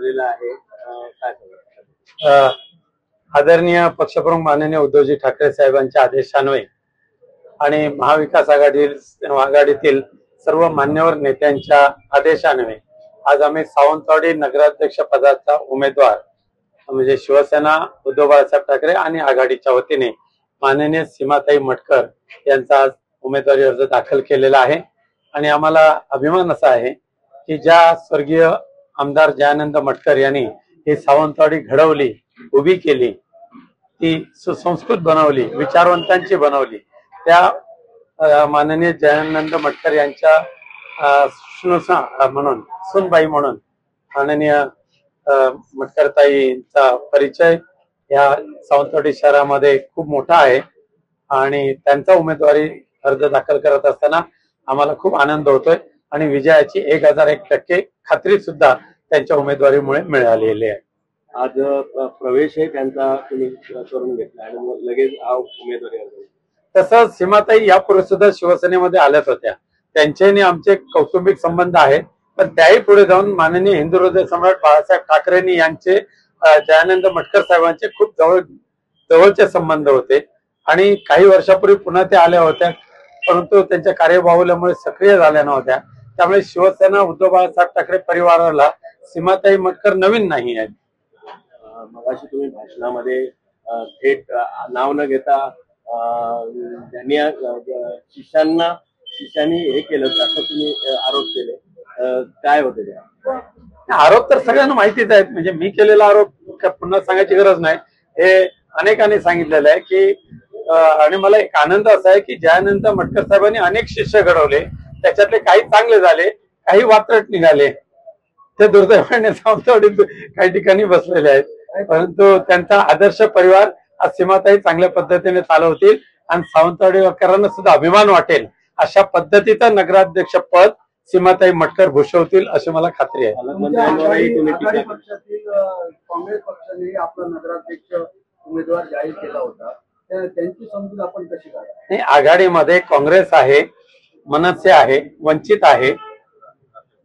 ठरलेलं आहे, काय सांगाल? आदरणीय पक्षप्रमुख माननीय उद्धवजी ठाकरे साहेबांच्या आदेशान्वये आणि महाविकास आघाडीतील सर्व मान्यवर नेत्यांच्या आदेशान्वये आज आम्ही सावंतवाडी नगराध्यक्ष पदाचा उमेदवार म्हणजे शिवसेना उद्धव बाळासाहेब ठाकरे आणि आघाडीच्या वतीने माननीय सीमाताई मटकर यांचा आज उमेदवारी अर्ज दाखल केलेला आहे। आणि आम्हाला अभिमान असा आहे की ज्या स्वर्गीय आमदार जयानंद मटकर यांनी ही सावंतवाडी घडवली, उभी केली, ती सुसंस्कृत बनवली, विचारवंतांची बनवली, त्या माननीय जयानंद मटकर यांच्या म्हणून सुनबाई म्हणून माननीय मटकरताईंचा परिचय या सावंतवाडी शहरामध्ये खूप मोठा आहे आणि त्यांचा उमेदवारी अर्ज दाखल करत असताना आम्हाला खूप आनंद होतोय आणि विजयाची 1001% खात्री सुद्धा त्यांच्या उमेदवारीमुळे मिळालेली आहे। आज प्रवेश आहे त्यांचा तुम्ही करून घेतला आणि लगेच उमेदवारी अर्ज। तसंच सीमाताई यापूर्वी सुद्धा शिवसेनेमध्ये आल्याच होत्या, त्यांच्याने आमचे कौटुंबिक संबंध आहेत, पण त्याही पुढे जाऊन माननीय हिंदू हृदय सम्राट बाळासाहेब ठाकरेंनी यांचे जयानंद मटकर साहेबांचे खूप जवळचे संबंध होते आणि काही वर्षापूर्वी पुन्हा ते आल्या होत्या, परंतु त्यांच्या कार्यबाहुल्यामुळे सक्रिय झाल्या नव्हत्या। त्यामुळे शिवसेना उद्धव बाळासाहेब ठाकरे परिवाराला सीमाताई मटकर नवीन नाही आहेत। मगाशी तुम्ही भाषणामध्ये थेट नाव न घेता त्यांनी शिष्यांनी हे केलं असं तुम्ही आरोप केले, काय होते ते आरोप? तर सगळ्यांना माहितीच आहेत, म्हणजे मी केलेला आरोप पुन्हा सांगायची गरज नाही, हे अनेकांनी सांगितलेलं आहे की आणि मला एक आनंद असा आहे की जयानंद मटकर साहेबांनी अनेक शिष्य घडवले, त्याच्यातले काही चांगले झाले, काही वात्रट निघाले, ते दुर्दैवाने सावंतवाडीत काही ठिकाणी बसलेले आहेत, परंतु त्यांचा आदर्श परिवार आज सीमाताई चांगल्या पद्धतीने चालवतील आणि सावंतवाडीकरांना सुद्धा अभिमान वाटेल अशा पद्धतीचं नगराध्यक्ष पद सीमाताई मटकर भूषवतील अशी मला खात्री आहे। काँग्रेस पक्षाने आपला नगराध्यक्ष उमेदवार जाहीर केला होता, त्यांची समजूत आपण कशी करावी? आघाडीमध्ये काँग्रेस आहे, मनसे आहे, वंचित आहे,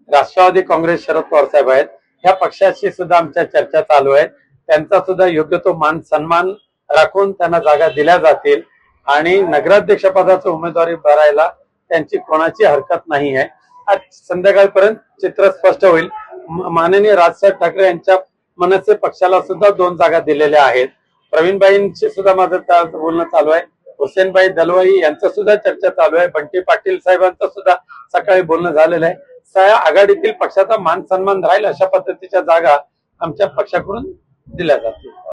राष्ट्रवादी काँग्रेस शरद पवार साहेब आहेत, ह्या पक्षाशी सुद्धा आमच्या चर्चा चालू आहेत, त्यांचा सुद्धा योग्य तो मान सन्मान राखून त्यांना जागा दिल्या जातील आणि नगराध्यक्ष पदाची उमेदवारी भरायला त्यांची कोणाची हरकत नाही आहे। आज संध्याकाळपर्यंत चित्र स्पष्ट होईल। माननीय राजसाहेब ठाकरे यांच्या मनसे पक्षाला सुद्धा 2 जागा दिलेल्या आहेत। प्रवीणबाईंशी सुद्धा माझं बोलणं चालू आहे, हुसेनबाई दलवाई यांचं सुद्धा चर्चा चालू आहे, बंटी पाटील साहेबांचं सुद्धा सकाळी बोलणं झालेलं आहे। आघाडीतील पक्षाचा मान सन्मान राहील अशा पद्धतीच्या जागा आमच्या पक्षाकडून दिल्या जातील।